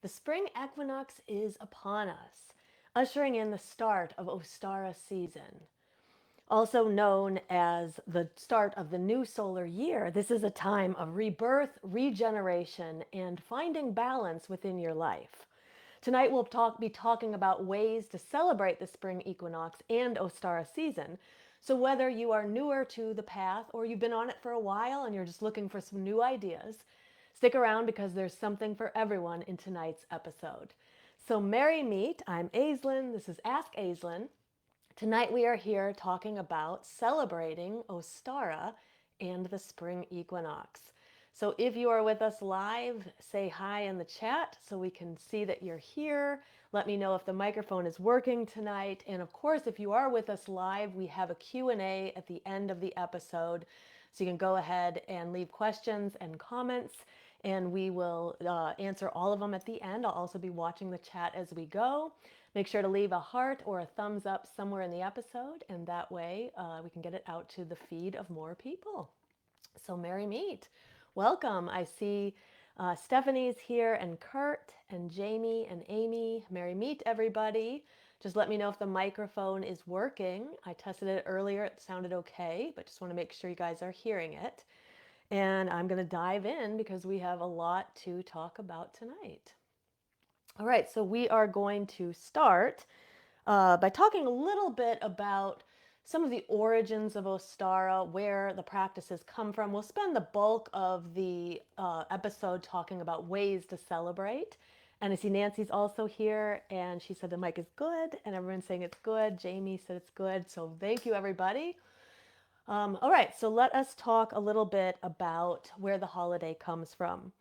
The spring equinox is upon us, ushering in the start of Ostara season. Also known as the start of the new solar year, this is a time of rebirth, regeneration, and finding balance within your life. Tonight we'll be talking about ways to celebrate the spring equinox and Ostara season. So whether you are newer to the path or you've been on it for a while and you're just looking for some new ideas, stick around because there's something for everyone in tonight's episode. So merry meet, I'm Aislin, this is Ask Aislin. Tonight we are here talking about celebrating Ostara and the spring equinox. So if you are with us live, say hi in the chat so we can see that you're here. Let me know if the microphone is working tonight. And of course, if you are with us live, we have a Q&A at the end of the episode. So you can go ahead and leave questions and comments and we will answer all of them at the end. I'll also be watching the chat as we go. Make sure to leave a heart or a thumbs up somewhere in the episode, and that way we can get it out to the feed of more people. So merry meet. Welcome. I see Stephanie's here, and Kurt, and Jamie, and Amy. Merry meet, everybody. Just let me know if the microphone is working. I tested it earlier. It sounded okay, but just want to make sure you guys are hearing it. And I'm going to dive in because we have a lot to talk about tonight. All right, so we are going to start by talking a little bit about some of the origins of Ostara, where the practices come from. We'll spend the bulk of the episode talking about ways to celebrate. And I see Nancy's also here, and she said the mic is good, and everyone's saying it's good. Jamie said it's good, so thank you, everybody. All right, so let us talk a little bit about where the holiday comes from.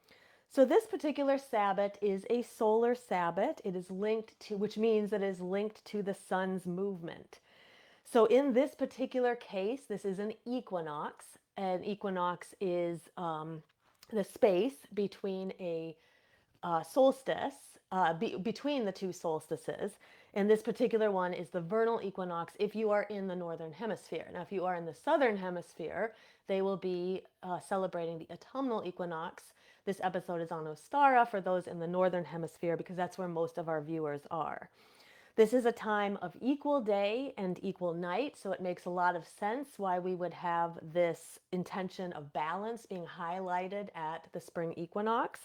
So this particular Sabbath is a solar Sabbath. It is linked to, which means it is linked to the sun's movement. So in this particular case, this is an equinox. An equinox is the space between a solstice, between the two solstices. And this particular one is the vernal equinox if you are in the northern hemisphere. Now, if you are in the southern hemisphere, they will be celebrating the autumnal equinox. This episode is on Ostara for those in the northern hemisphere because that's where most of our viewers are. This is a time of equal day and equal night, so it makes a lot of sense why we would have this intention of balance being highlighted at the spring equinox.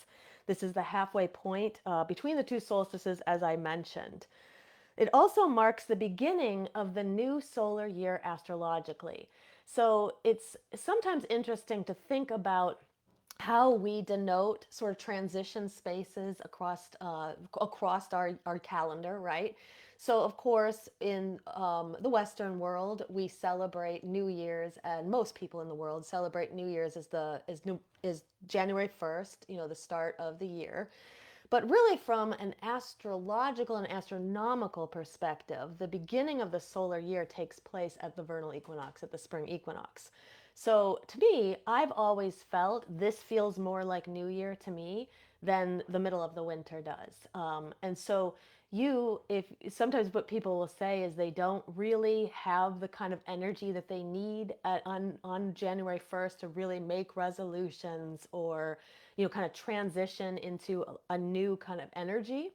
This is the halfway point between the two solstices, as I mentioned. It also marks the beginning of the new solar year astrologically. So it's sometimes interesting to think about how we denote sort of transition spaces across our calendar, right? So of course, in the Western world, we celebrate New Year's, and most people in the world celebrate New Year's as January 1st, the start of the year. But really, from an astrological and astronomical perspective, the beginning of the solar year takes place at the vernal equinox, at the spring equinox. So to me, I've always felt this feels more like New Year to me than the middle of the winter does. And so if sometimes what people will say is they don't really have the kind of energy that they need on January 1st to really make resolutions or kind of transition into a new kind of energy.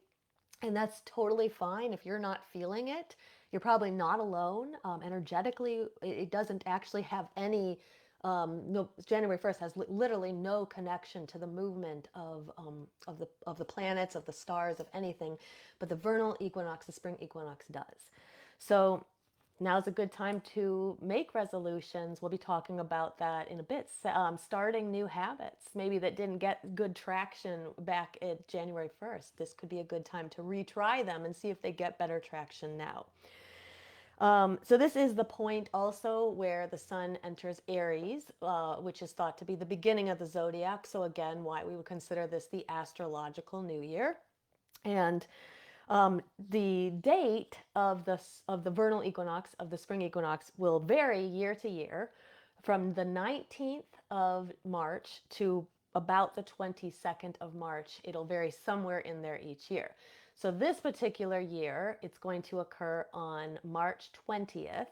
And that's totally fine. If you're not feeling it, you're probably not alone. Energetically, it doesn't actually have any, no, January 1st has literally no connection to the movement of the planets, of the stars, of anything. But the vernal equinox, the spring equinox does. So now's a good time to make resolutions. We'll be talking about that in a bit. Starting new habits, maybe that didn't get good traction back at January 1st. This could be a good time to retry them and see if they get better traction now. So this is the point also where the sun enters Aries, which is thought to be the beginning of the zodiac. So again, why we would consider this the astrological new year. And the date of the vernal equinox, of the spring equinox, will vary year to year from the 19th of March to about the 22nd of March. It'll vary somewhere in there each year. So this particular year, it's going to occur on March 20th.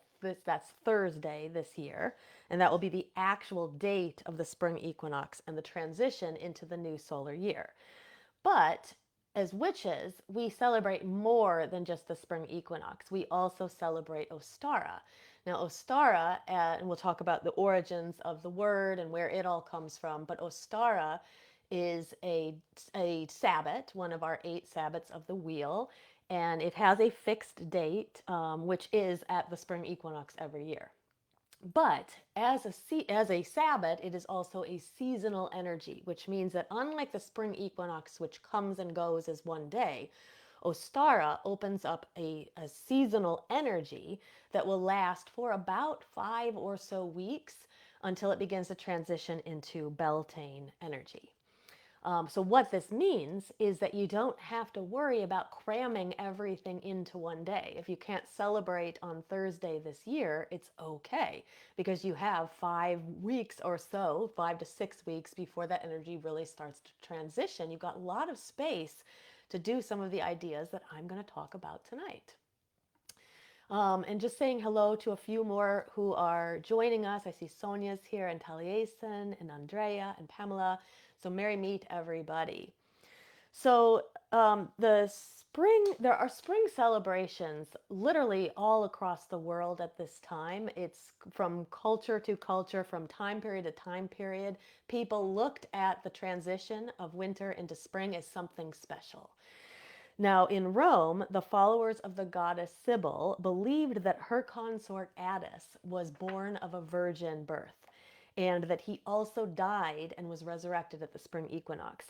That's Thursday this year, and that will be the actual date of the spring equinox and the transition into the new solar year. But as witches, we celebrate more than just the spring equinox. We also celebrate Ostara. Now, Ostara, and we'll talk about the origins of the word and where it all comes from, but Ostara is a Sabbat, one of our 8 Sabbats of the wheel, and it has a fixed date, which is at the spring equinox every year. But as a Sabbath, it is also a seasonal energy, which means that unlike the spring equinox, which comes and goes as one day, Ostara opens up a seasonal energy that will last for about 5 or so weeks until it begins to transition into Beltane energy. So what this means is that you don't have to worry about cramming everything into one day. If you can't celebrate on Thursday this year, it's okay because you have 5 weeks or so, 5 to 6 weeks before that energy really starts to transition. You've got a lot of space to do some of the ideas that I'm going to talk about tonight. And just saying hello to a few more who are joining us. I see Sonia's here, and Taliesin, and Andrea, and Pamela. So merry meet, everybody. So there are spring celebrations literally all across the world at this time. It's from culture to culture, from time period to time period. People looked at the transition of winter into spring as something special. Now, in Rome, the followers of the goddess Sibyl believed that her consort Attis was born of a virgin birth, and that he also died and was resurrected at the spring equinox.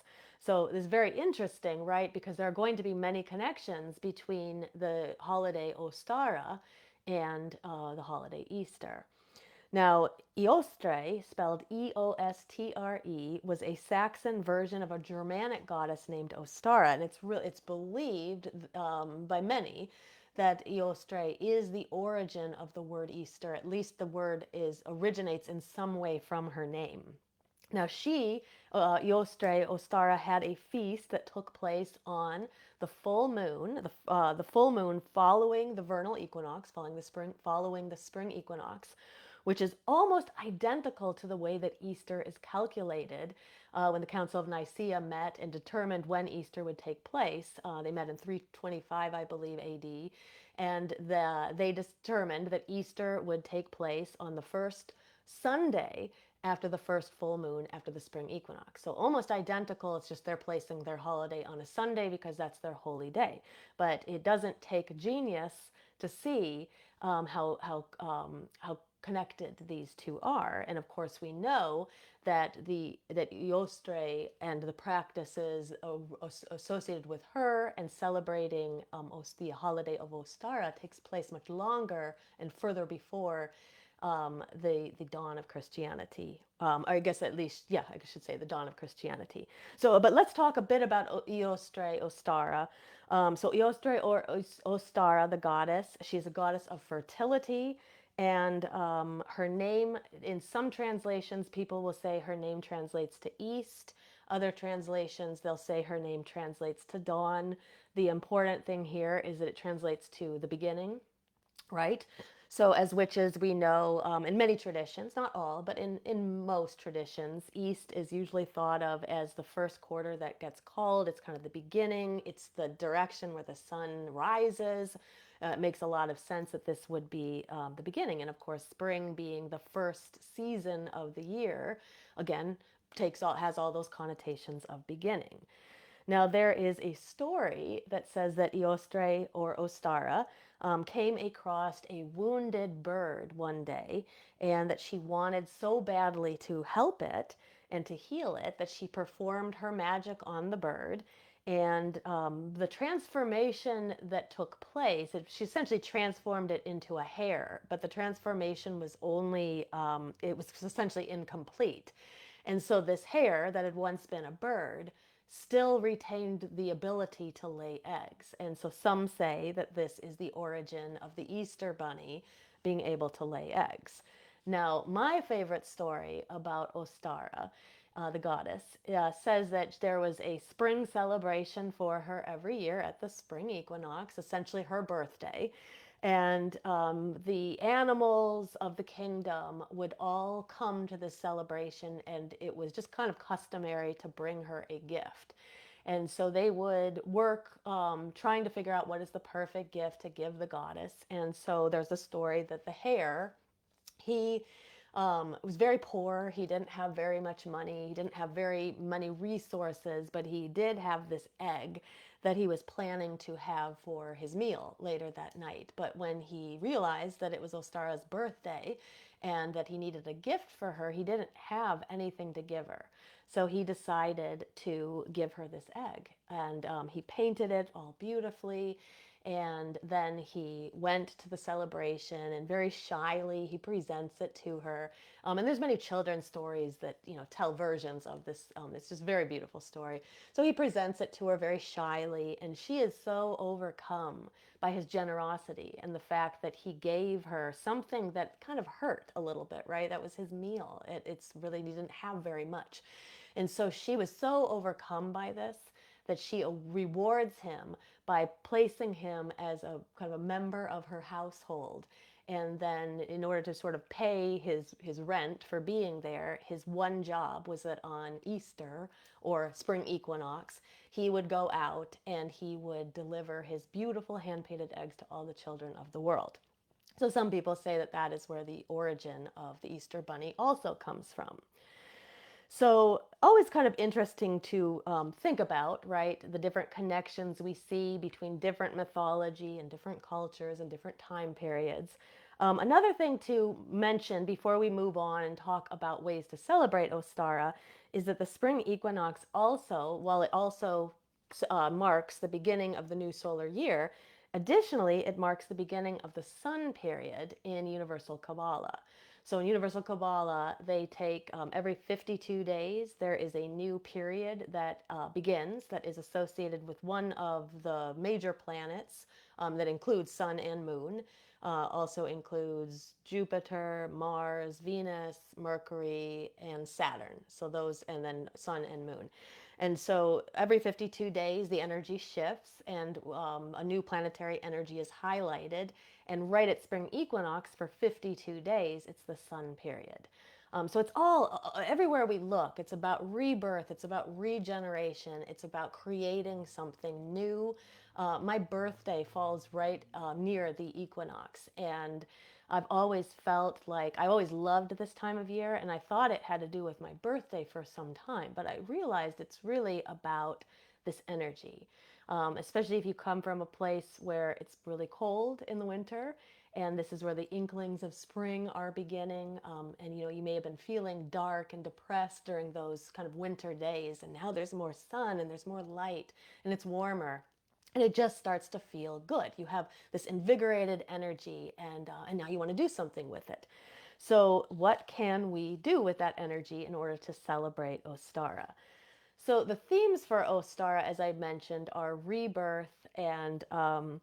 So this is very interesting, right? Because there are going to be many connections between the holiday Ostara and the holiday Easter. Now, Eostre, spelled Eostre, was a Saxon version of a Germanic goddess named Ostara, and it's believed by many that Eostre is the origin of the word Easter. At least the word originates in some way from her name. Now, Eostre Ostara, had a feast that took place on the full moon, the full moon following the vernal equinox, following the spring equinox, which is almost identical to the way that Easter is calculated. When the Council of Nicaea met and determined when Easter would take place, they met in 325, I believe, AD, and they determined that Easter would take place on the first Sunday after the first full moon after the spring equinox. So almost identical, it's just they're placing their holiday on a Sunday because that's their holy day. But it doesn't take genius to see how connected these two are. And of course, we know that Eostre and the practices associated with her and celebrating the holiday of Ostara takes place much longer and further before the dawn of Christianity. I guess at least, yeah, I should say the dawn of Christianity. So, but let's talk a bit about Eostre Ostara. So Eostre or Ostara, the goddess, she's a goddess of fertility, and her name, in some translations, people will say her name translates to east. Other translations, they'll say her name translates to dawn. The important thing here is that it translates to the beginning, right? So, as witches, we know in many traditions, not all, but in most traditions, East is usually thought of as the first quarter that gets called. It's kind of the beginning, it's the direction where the sun rises. It makes a lot of sense that this would be the beginning. And of course, spring being the first season of the year, again, has all those connotations of beginning. Now, there is a story that says that Eostre or Ostara came across a wounded bird one day, and that she wanted so badly to help it and to heal it that she performed her magic on the bird. And the transformation that took place, she essentially transformed it into a hare, but the transformation was it was essentially incomplete. And so this hare that had once been a bird still retained the ability to lay eggs. And so some say that this is the origin of the Easter bunny being able to lay eggs. Now, my favorite story about Ostara, the goddess, says that there was a spring celebration for her every year at the spring equinox, essentially her birthday. And the animals of the kingdom would all come to this celebration, and it was just kind of customary to bring her a gift. And so they would work trying to figure out what is the perfect gift to give the goddess. And so there's a story that the hare, he was very poor. He didn't have very much money. He didn't have very many resources, but he did have this egg that he was planning to have for his meal later that night. But when he realized that it was Ostara's birthday and that he needed a gift for her, he didn't have anything to give her. So he decided to give her this egg. And he painted it all beautifully. And then he went to the celebration and very shyly he presents it to her. And there's many children's stories that, tell versions of this. It's just a very beautiful story. So he presents it to her very shyly, and she is so overcome by his generosity and the fact that he gave her something that kind of hurt a little bit, right? That was his meal. It's really, he didn't have very much. And so she was so overcome by this that she rewards him by placing him as a kind of a member of her household. And then in order to sort of pay his rent for being there, his one job was that on Easter or Spring Equinox, he would go out and he would deliver his beautiful hand-painted eggs to all the children of the world. So some people say that that is where the origin of the Easter Bunny also comes from. So, always kind of interesting to think about, right? The different connections we see between different mythology and different cultures and different time periods. Another thing to mention before we move on and talk about ways to celebrate Ostara is that the spring equinox also, while it also marks the beginning of the new solar year, additionally, it marks the beginning of the sun period in Universal Kabbalah. So in Universal Kabbalah, they take every 52 days, there is a new period that begins that is associated with one of the major planets that includes Sun and Moon. Also includes Jupiter, Mars, Venus, Mercury, and Saturn. So those, and then Sun and Moon. And so every 52 days, the energy shifts and a new planetary energy is highlighted. And right at spring equinox for 52 days, it's the sun period. So it's all, everywhere we look, it's about rebirth, it's about regeneration, it's about creating something new. My birthday falls right near the equinox. And I've always felt like I always loved this time of year, and I thought it had to do with my birthday for some time, but I realized it's really about this energy. Especially if you come from a place where it's really cold in the winter, and this is where the inklings of spring are beginning. And you may have been feeling dark and depressed during those kind of winter days, and now there's more sun and there's more light and it's warmer and it just starts to feel good. You have this invigorated energy, and now you want to do something with it. So, what can we do with that energy in order to celebrate Ostara? So, the themes for Ostara, as I mentioned, are rebirth and a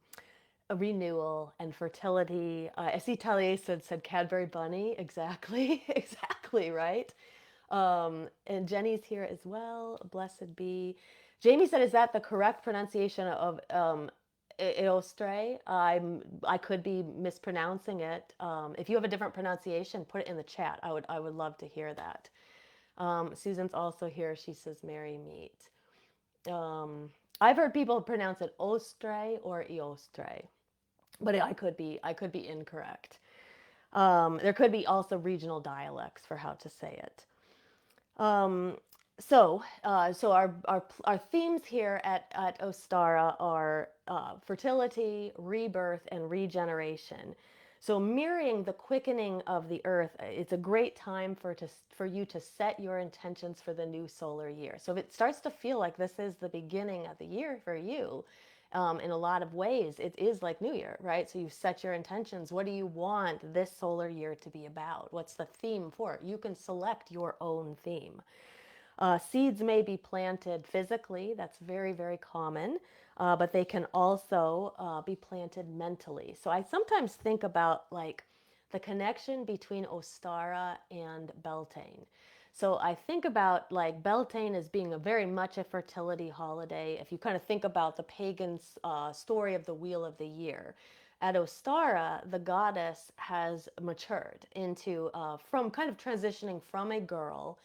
renewal and fertility. I see Talia said Cadbury Bunny. Exactly, exactly right. And Jenny's here as well. Blessed be. Jamie said, "Is that the correct pronunciation of Eostre?" I could be mispronouncing it. If you have a different pronunciation, put it in the chat. I would love to hear that. Susan's also here. She says, "Merry meet." Um, I've heard people pronounce it Ostre or Eostre, but I could be incorrect. There could be also regional dialects for how to say it. Um, so our themes here at Ostara are fertility, rebirth, and regeneration. So mirroring the quickening of the earth, it's a great time for you to set your intentions for the new solar year. So if it starts to feel like this is the beginning of the year for you, in a lot of ways, it is like New Year, right? So you set your intentions. What do you want this solar year to be about? What's the theme for it? You can select your own theme. Seeds may be planted physically, that's very, very common, but they can also be planted mentally. So I sometimes think about like the connection between Ostara and Beltane. So I think about like Beltane as being a very much a fertility holiday. If you kind of think about the pagan story of the Wheel of the Year, at Ostara, the goddess has matured into from kind of transitioning from a girl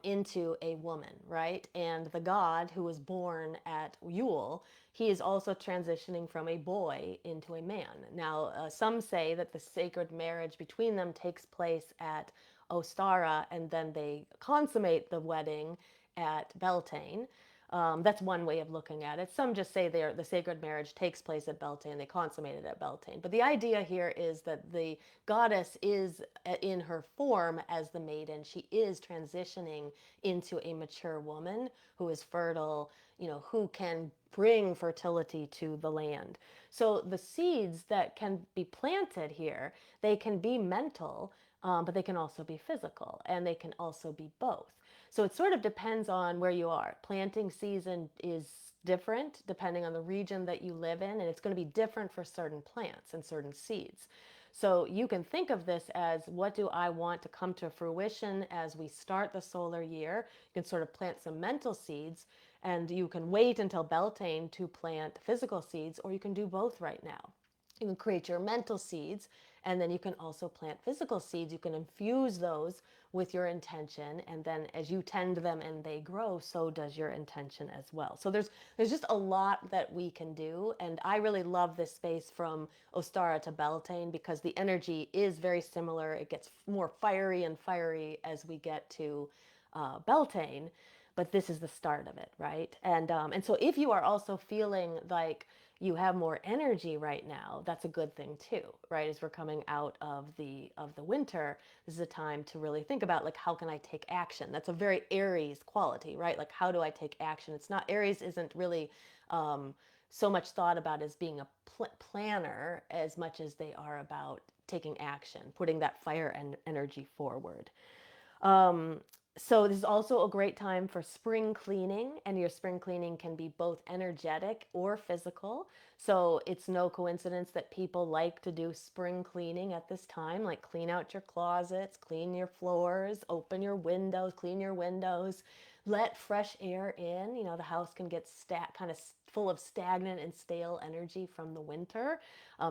into a woman, right? And the god who was born at Yule, he is also transitioning from a boy into a man. Now, some say that the sacred marriage between them takes place at Ostara, and then they consummate the wedding at Beltane. That's one way of looking at it. Some just say the sacred marriage takes place at Beltane, they consummate it at Beltane. But the idea here is that the goddess is in her form as the maiden. She is transitioning into a mature woman who is fertile, who can bring fertility to the land. So the seeds that can be planted here, they can be mental, but they can also be physical, and they can also be both. So it sort of depends on where you are. Planting season is different depending on the region that you live in, and it's going to be different for certain plants and certain seeds. So you can think of this as, what do I want to come to fruition as we start the solar year? You can sort of plant some mental seeds, and you can wait until Beltane to plant physical seeds, or you can do both right now. You can create your mental seeds, and then you can also plant physical seeds. You can infuse those with your intention, and then as you tend them and they grow, so does your intention as well. So there's just a lot that we can do, and I really love this space from Ostara to Beltane because the energy is very similar. It gets more fiery and fiery as we get to Beltane, but this is the start of it, right? And so if you are also feeling like you have more energy right now, that's a good thing too, right? As we're coming out of the winter, this is a time to really think about, like, how can I take action? That's a very Aries quality, right? Like, how do I take action? It's not, Aries isn't really so much thought about as being a planner as much as they are about taking action, putting that fire and energy forward. Um, so this is also a great time for spring cleaning, and your spring cleaning can be both energetic or physical. So it's no coincidence that people like to do spring cleaning at this time, like clean out your closets, clean your floors, open your windows, clean your windows, let fresh air in. The house can get kind of full of stagnant and stale energy from the winter.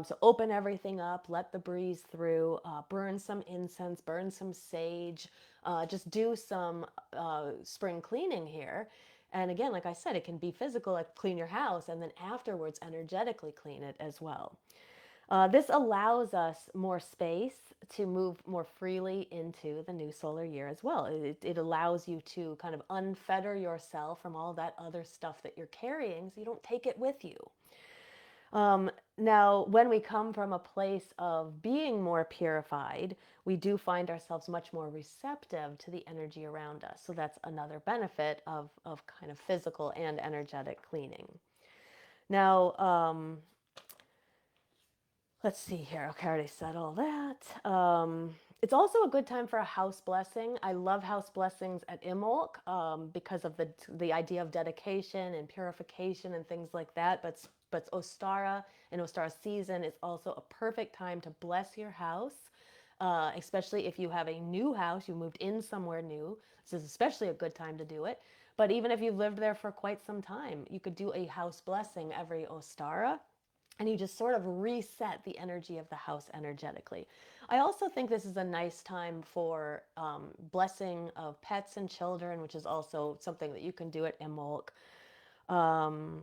So open everything up, let the breeze through, burn some incense, burn some sage, just do some spring cleaning here. And again, like I said, it can be physical, like clean your house, and then afterwards energetically clean it as well. This allows us more space to move more freely into the new solar year as well. It allows you to kind of unfetter yourself from all that other stuff that you're carrying so you don't take it with you. Now, when we come from a place of being more purified, we do find ourselves much more receptive to the energy around us. So that's another benefit of kind of physical and energetic cleaning. Now, let's see here. Okay, I already said all that. It's also a good time for a house blessing. I love house blessings at Imbolc because of the idea of dedication and purification and things like that. But Ostara and Ostara season is also a perfect time to bless your house, especially if you have a new house, you moved in somewhere new. This is especially a good time to do it. But even if you've lived there for quite some time, you could do a house blessing every Ostara, and you just sort of reset the energy of the house energetically. I also think this is a nice time for blessing of pets and children, which is also something that you can do at Imbolc. Um,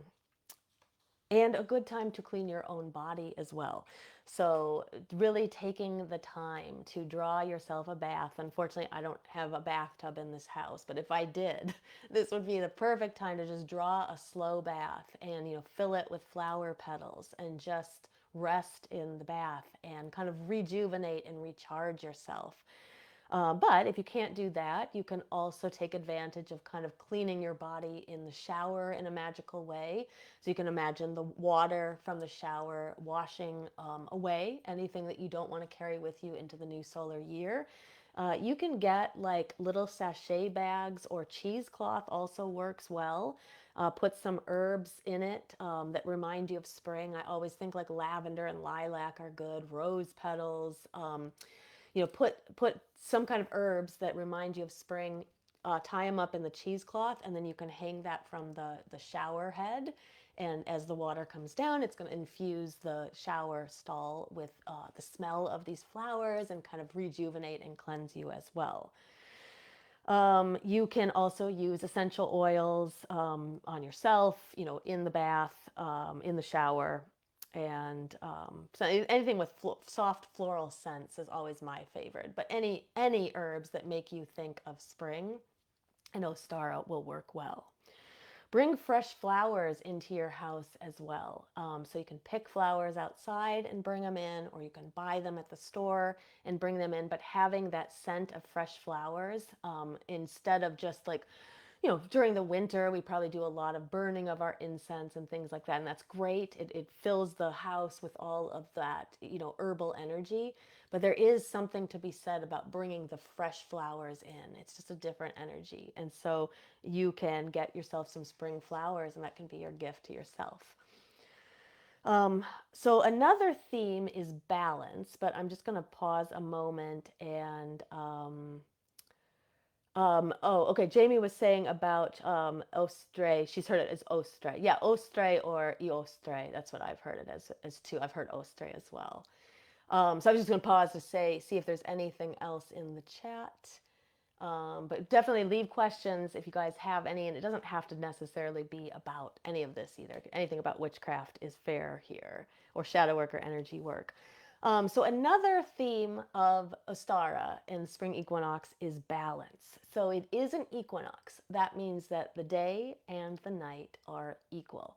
and a good time to clean your own body as well. So really taking the time to draw yourself a bath. Unfortunately, I don't have a bathtub in this house, but if I did, this would be the perfect time to just draw a slow bath and, fill it with flower petals and just rest in the bath and kind of rejuvenate and recharge yourself. But if you can't do that, you can also take advantage of kind of cleaning your body in the shower in a magical way. So you can imagine the water from the shower washing away anything that you don't want to carry with you into the new solar year. You can get like little sachet bags, or cheesecloth also works well. Put some herbs in it that remind you of spring. I always think like lavender and lilac are good, rose petals. Put some kind of herbs that remind you of spring, tie them up in the cheesecloth, and then you can hang that from the shower head. And as the water comes down, it's going to infuse the shower stall with the smell of these flowers and kind of rejuvenate and cleanse you as well. You can also use essential oils on yourself, in the bath, in the shower, and so anything with soft floral scents is always my favorite. But any herbs that make you think of spring and Ostara will work well. Bring fresh flowers into your house as well. So you can pick flowers outside and bring them in, or you can buy them at the store and bring them in. But having that scent of fresh flowers instead of just like, during the winter, we probably do a lot of burning of our incense and things like that. And that's great. It fills the house with all of that, herbal energy. But there is something to be said about bringing the fresh flowers in. It's just a different energy. And so you can get yourself some spring flowers, and that can be your gift to yourself. So another theme is balance, but I'm just going to pause a moment and oh, okay. Jamie was saying about Eostre. She's heard it as Eostre. Yeah, Eostre or Eostre. That's what I've heard it as too. I've heard Eostre as well. So I was just going to pause to see if there's anything else in the chat. But definitely leave questions if you guys have any, and it doesn't have to necessarily be about any of this either. Anything about witchcraft is fair here, or shadow work or energy work. So another theme of Ostara in Spring Equinox is balance. So it is an equinox. That means that the day and the night are equal.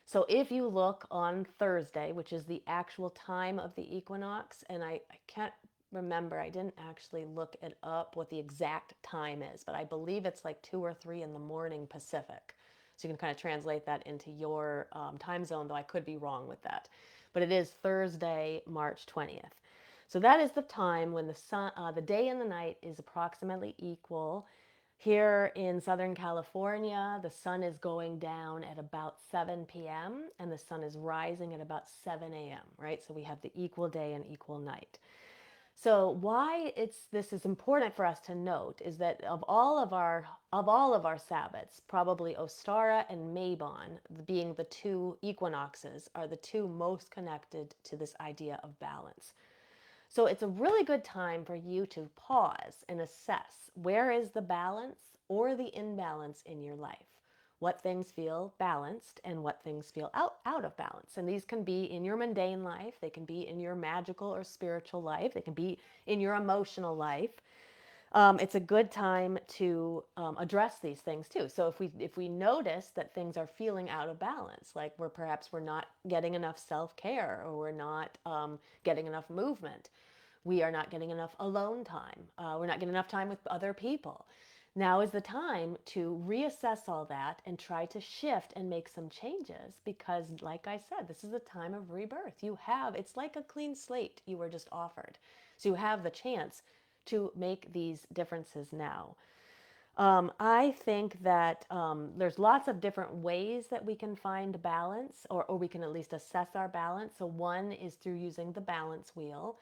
So if you look on Thursday, which is the actual time of the equinox, and I can't remember, I didn't actually look it up what the exact time is, but I believe it's like 2 or 3 in the morning Pacific. So you can kind of translate that into your time zone, though I could be wrong with that. But it is Thursday, March 20th. So that is the time when the day and the night is approximately equal. Here in Southern California, the sun is going down at about 7 p.m. and the sun is rising at about 7 a.m., right? So we have the equal day and equal night. So why this is important for us to note is that of all of our Sabbats, probably Ostara and Mabon, being the two equinoxes, are the two most connected to this idea of balance. So it's a really good time for you to pause and assess where is the balance or the imbalance in your life. What things feel balanced and what things feel out of balance. And these can be in your mundane life, they can be in your magical or spiritual life, they can be in your emotional life. It's a good time to address these things too. So if we notice that things are feeling out of balance, like we're not getting enough self-care, or we're not getting enough movement, we are not getting enough alone time, we're not getting enough time with other people. Now is the time to reassess all that and try to shift and make some changes, because like I said, this is a time of rebirth. It's like a clean slate you were just offered. So you have the chance to make these differences now. I think that there's lots of different ways that we can find balance, or we can at least assess our balance. So one is through using the balance wheel.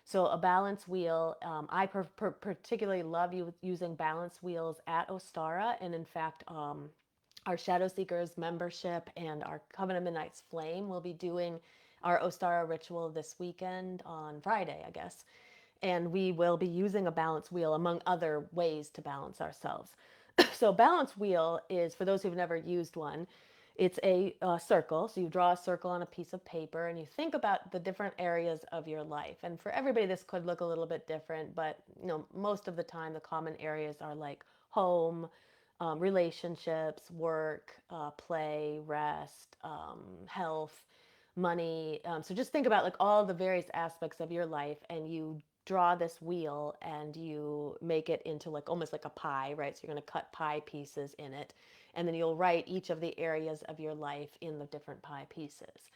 So a balance wheel, I particularly love using balance wheels at Ostara. And in fact, our Shadow Seekers membership and our Covenant Midnight's Flame will be doing our Ostara ritual this weekend on Friday, I guess. And we will be using a balance wheel among other ways to balance ourselves. So balance wheel is, for those who've never used one, it's a circle. So you draw a circle on a piece of paper and you think about the different areas of your life. And for everybody, this could look a little bit different, but most of the time, the common areas are like home, relationships, work, play, rest, health, money. So just think about like all the various aspects of your life, and you draw this wheel and you make it into like almost like a pie, right? So you're going to cut pie pieces in it, and then you'll write each of the areas of your life in the different pie pieces.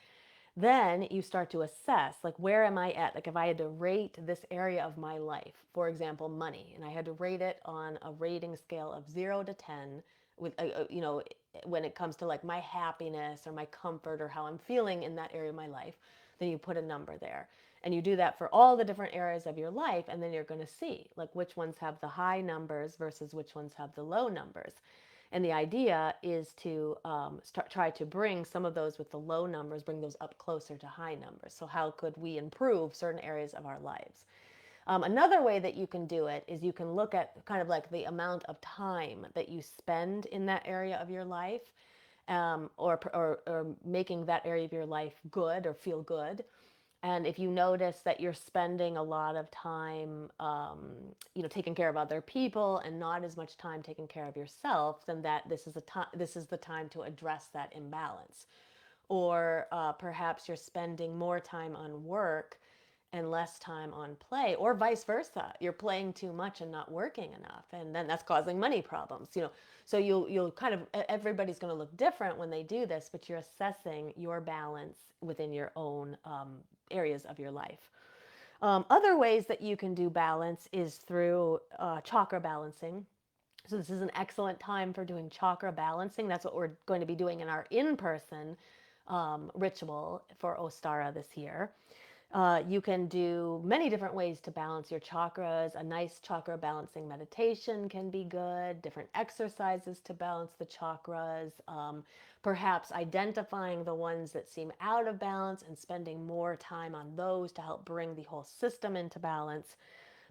Then you start to assess, like, where am I at? Like, if I had to rate this area of my life, for example, money, and I had to rate it on a rating scale of 0 to 10, with, when it comes to like my happiness or my comfort or how I'm feeling in that area of my life, then you put a number there. And you do that for all the different areas of your life, and then you're going to see like which ones have the high numbers versus which ones have the low numbers. And the idea is to try to bring some of those with the low numbers, bring those up closer to high numbers. So how could we improve certain areas of our lives? Another way that you can do it is you can look at kind of like the amount of time that you spend in that area of your life, or making that area of your life good or feel good. And if you notice that you're spending a lot of time, taking care of other people and not as much time taking care of yourself, then that this is the time to address that imbalance. Or perhaps you're spending more time on work and less time on play, or vice versa. You're playing too much and not working enough, and then that's causing money problems. So you'll kind of, everybody's going to look different when they do this, but you're assessing your balance within your own areas of your life. Other ways that you can do balance is through chakra balancing. So this is an excellent time for doing chakra balancing. That's what we're going to be doing in our in-person ritual for Ostara this year. You can do many different ways to balance your chakras. A nice chakra balancing meditation can be good, different exercises to balance the chakras, perhaps identifying the ones that seem out of balance and spending more time on those to help bring the whole system into balance.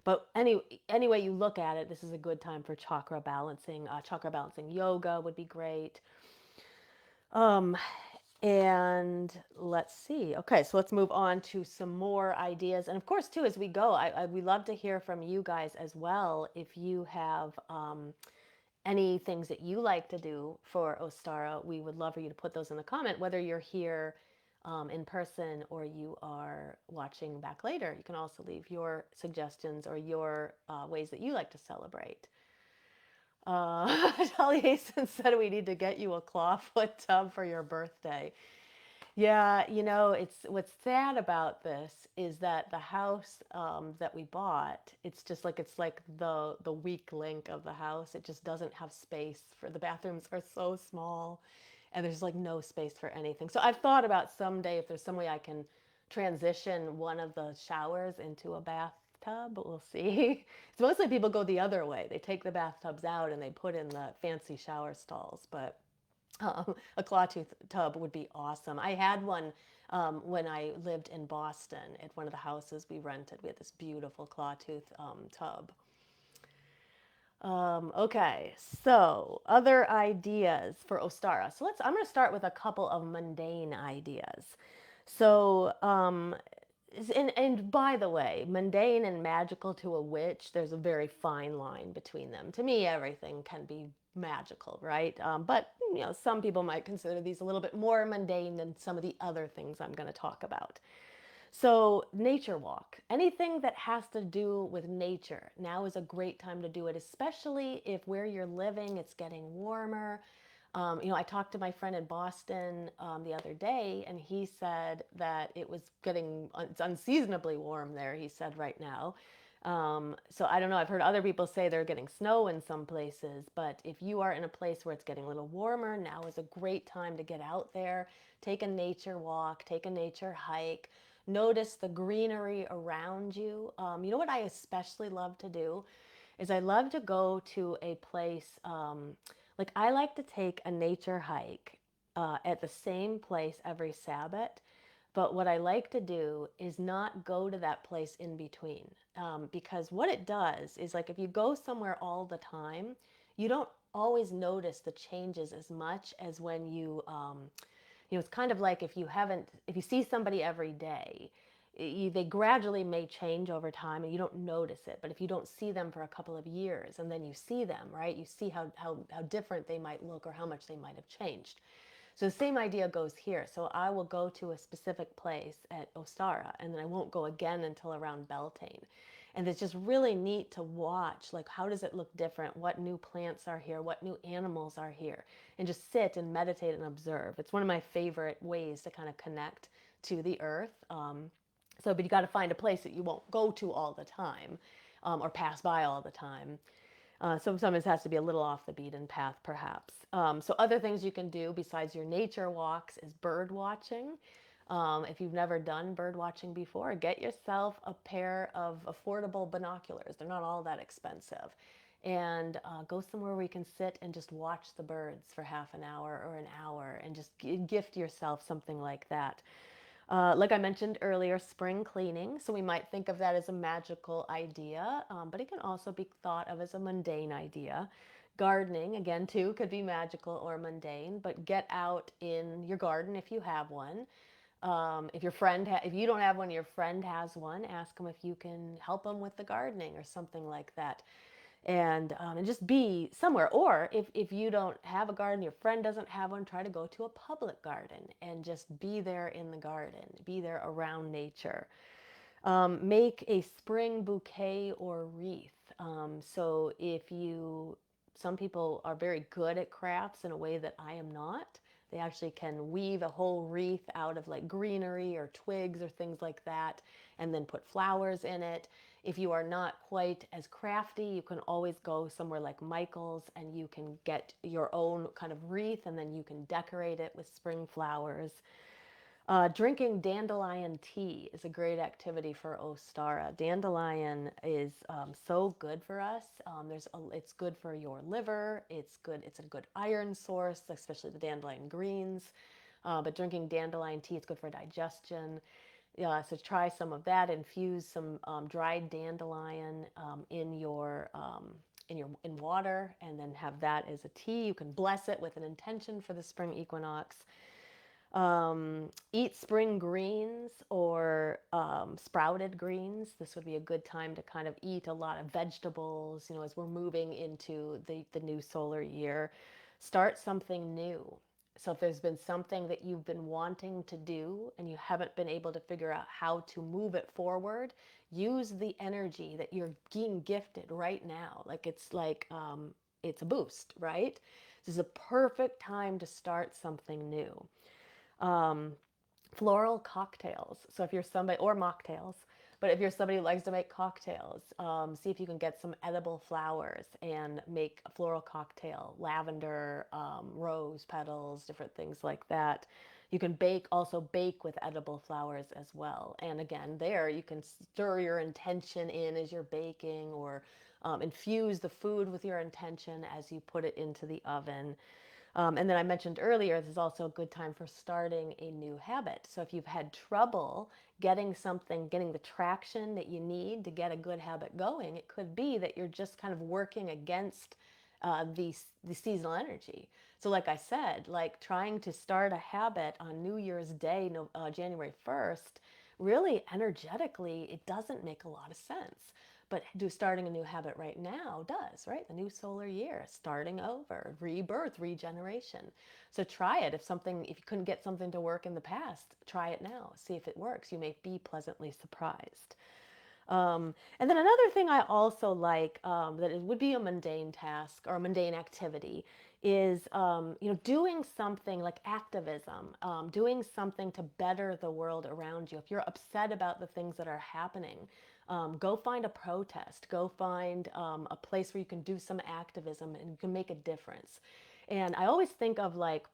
But any way you look at it, this is a good time for chakra balancing. Chakra balancing yoga would be great. Um, and let's see. Okay, so let's move on to some more ideas. And of course, too, as we go, we love to hear from you guys as well. If you have any things that you like to do for Ostara, we would love for you to put those in the comment, whether you're here in person or you are watching back later. You can also leave your suggestions or your ways that you like to celebrate. Taliesin said we need to get you a clawfoot tub for your birthday. Yeah, it's what's sad about this is that the house that we bought, it's like the weak link of the house. It just doesn't have space for the bathrooms are so small, and there's like no space for anything. So I've thought about someday if there's some way I can transition one of the showers into a bathtub, but we'll see. It's mostly people go the other way. They take the bathtubs out and they put in the fancy shower stalls, but a clawtooth tub would be awesome. I had one when I lived in Boston at one of the houses we rented. We had this beautiful clawtooth tub. Okay, so other ideas for Ostara. So I'm going to start with a couple of mundane ideas. So, and by the way, mundane and magical to a witch, there's a very fine line between them. To me, everything can be magical, right? But some people might consider these a little bit more mundane than some of the other things I'm going to talk about. So, nature walk, anything that has to do with nature, now is a great time to do it, especially if where you're living it's getting warmer. I talked to my friend in Boston the other day, and he said that it's unseasonably warm there, he said, right now. So I don't know, I've heard other people say they're getting snow in some places, but if you are in a place where it's getting a little warmer, now is a great time to get out there, take a nature walk, take a nature hike. Notice the greenery around you. You know what I especially love to do is I love to go to a place, like I like to take a nature hike at the same place every Sabbath. But what I like to do is not go to that place in between. Because what it does is, like, if you go somewhere all the time, you don't always notice the changes as much as when it's kind of like if you see somebody every day, they gradually may change over time and you don't notice it. But if you don't see them for a couple of years and then you see them, right, you see how different they might look or how much they might have changed. So the same idea goes here. So I will go to a specific place at Ostara, and then I won't go again until around Beltane. And it's just really neat to watch, like, how does it look different? What new plants are here? What new animals are here? And just sit and meditate and observe. It's one of my favorite ways to kind of connect to the earth. But you got to find a place that you won't go to all the time, or pass by all the time. Sometimes it has to be a little off the beaten path, perhaps. So other things you can do besides your nature walks is bird watching. If you've never done bird watching before, get yourself a pair of affordable binoculars. They're not all that expensive. And go somewhere where you can sit and just watch the birds for half an hour or an hour and just gift yourself something like that. Like I mentioned earlier, spring cleaning. So we might think of that as a magical idea, but it can also be thought of as a mundane idea. Gardening, again, too, could be magical or mundane, but get out in your garden if you have one. If you don't have one, your friend has one. Ask them if you can help them with the gardening or something like that, and just be somewhere. Or if you don't have a garden, your friend doesn't have one, try to go to a public garden and just be there in the garden, be there around nature. Make a spring bouquet or wreath. So if you, some people are very good at crafts in a way that I am not. They actually can weave a whole wreath out of like greenery or twigs or things like that, and then put flowers in it. If you are not quite as crafty, you can always go somewhere like Michael's and you can get your own kind of wreath, and then you can decorate it with spring flowers. Drinking dandelion tea is a great activity for Ostara. Dandelion is so good for us. It's good for your liver. It's good. It's a good iron source, especially the dandelion greens. But drinking dandelion tea, it's good for digestion. Yeah, so try some of that. Infuse some dried dandelion in water, and then have that as a tea. You can bless it with an intention for the spring equinox. Eat spring greens or sprouted greens. This would be a good time to kind of eat a lot of vegetables, as we're moving into the new solar year. Start something new. So if there's been something that you've been wanting to do and you haven't been able to figure out how to move it forward, use the energy that you're being gifted right now. It's a boost, right? This is a perfect time to start something new. um, Floral cocktails. So if you're somebody, or mocktails, but if you're somebody who likes to make cocktails, see if you can get some edible flowers and make a floral cocktail, lavender, rose petals, different things like that. You can also bake with edible flowers as well. And again, there you can stir your intention in as you're baking, or infuse the food with your intention as you put it into the oven. And then I mentioned earlier, this is also a good time for starting a new habit. So if you've had trouble getting the traction that you need to get a good habit going, it could be that you're just kind of working against the seasonal energy. So like I said, like trying to start a habit on New Year's Day, no, January 1st, really energetically, it doesn't make a lot of sense. But starting a new habit right now does, right? The new solar year, starting over, rebirth, regeneration. So try it. If you couldn't get something to work in the past, try it now. See if it works. You may be pleasantly surprised. And then another thing I also like, that it would be a mundane task or a mundane activity, is doing something like activism, doing something to better the world around you. If you're upset about the things that are happening, go find a protest. Go find a place where you can do some activism and you can make a difference. And I always think of like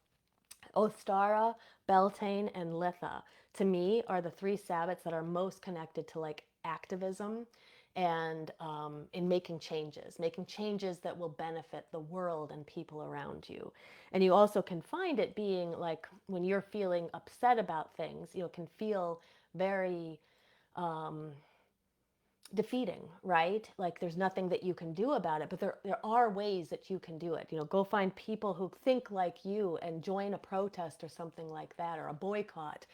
Ostara, Beltane, and Litha, to me, are the three Sabbats that are most connected to like activism and in making changes that will benefit the world and people around you. And you also can find it being like when you're feeling upset about things, you can feel very um, defeating, right? Like there's nothing that you can do about it, but there are ways that you can do it. Go find people who think like you and join a protest or something like that, or a boycott.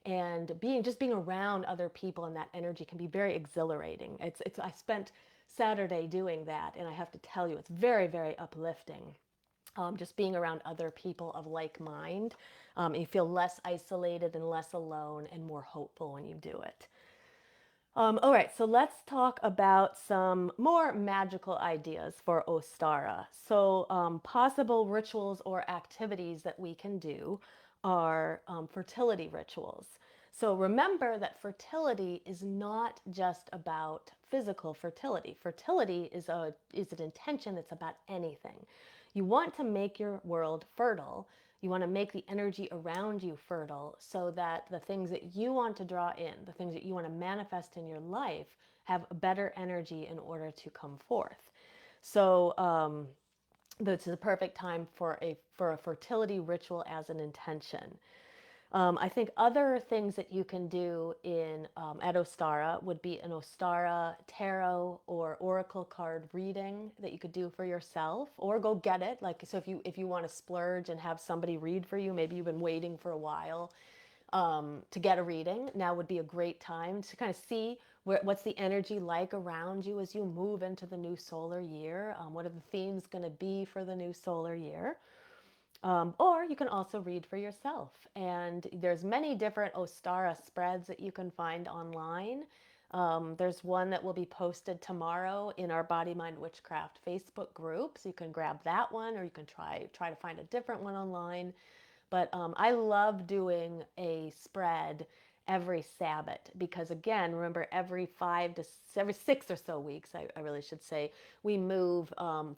And being around other people and that energy can be very exhilarating. It's I spent Saturday doing that, and I have to tell you, it's very, very uplifting. Just being around other people of like mind, you feel less isolated and less alone and more hopeful when you do it. All right, so let's talk about some more magical ideas for Ostara. So, possible rituals or activities that we can do are fertility rituals. So, remember that fertility is not just about physical fertility. Fertility is an intention that's about anything. You want to make your world fertile. You want to make the energy around you fertile so that the things that you want to draw in, the things that you want to manifest in your life, have better energy in order to come forth. So, this is a perfect time for a fertility ritual as an intention. I think other things that you can do in at Ostara would be an Ostara tarot or oracle card reading that you could do for yourself, or go get it. Like, so if you want to splurge and have somebody read for you, maybe you've been waiting for a while to get a reading. Now would be a great time to kind of see what's the energy like around you as you move into the new solar year. What are the themes going to be for the new solar year? Or you can also read for yourself. And there's many different Ostara spreads that you can find online. There's one that will be posted tomorrow in our Body Mind Witchcraft Facebook group. So you can grab that one, or you can try to find a different one online. But I love doing a spread every Sabbath because, again, remember, every 6 or so weeks, I really should say, we move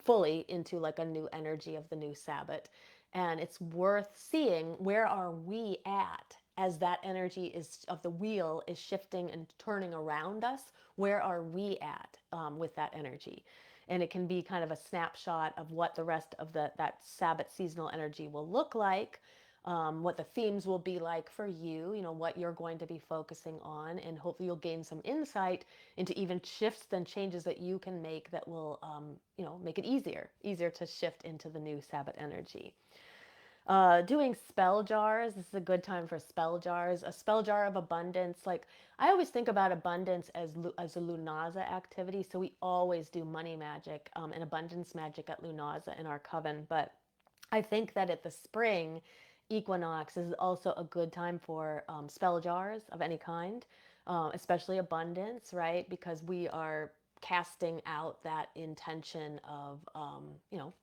fully into like a new energy of the new Sabbath. And it's worth seeing, where are we at as that energy is of the wheel is shifting and turning around us? Where are we at with that energy? And it can be kind of a snapshot of what the rest of that Sabbath seasonal energy will look like, what the themes will be like for you, what you're going to be focusing on, and hopefully you'll gain some insight into even shifts and changes that you can make that will, make it easier to shift into the new Sabbath energy. Doing spell jars. This is a good time for spell jars. A spell jar of abundance. Like, I always think about abundance as a Lunaza activity. So we always do money magic and abundance magic at Lunaza in our coven. But I think that at the spring equinox is also a good time for spell jars of any kind, especially abundance, right? Because we are casting out that intention of,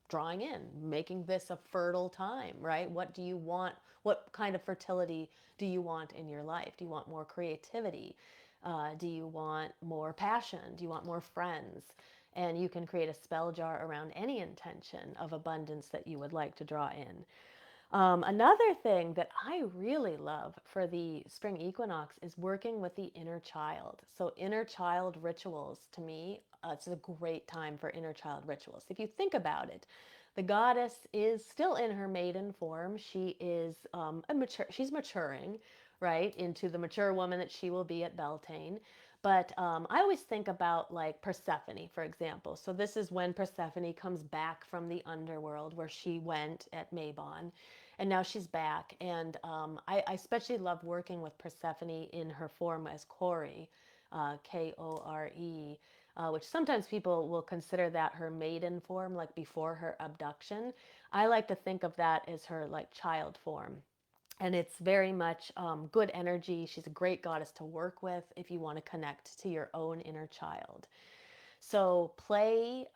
drawing in, making this a fertile time, right? What do you want? What kind of fertility do you want in your life? Do you want more creativity? Do you want more passion? Do you want more friends? And you can create a spell jar around any intention of abundance that you would like to draw in. Another thing that I really love for the spring equinox is working with the inner child. So, inner child rituals, to me, it's a great time for inner child rituals. If you think about it, the goddess is still in her maiden form. She is she's maturing, right, into the mature woman that she will be at Beltane. But I always think about like Persephone, for example. So this is when Persephone comes back from the underworld where she went at Mabon, and now she's back. And I especially love working with Persephone in her form as Kore, Kore, which sometimes people will consider that her maiden form, like before her abduction. I like to think of that as her like child form. And it's very much good energy. She's a great goddess to work with if you want to connect to your own inner child. So,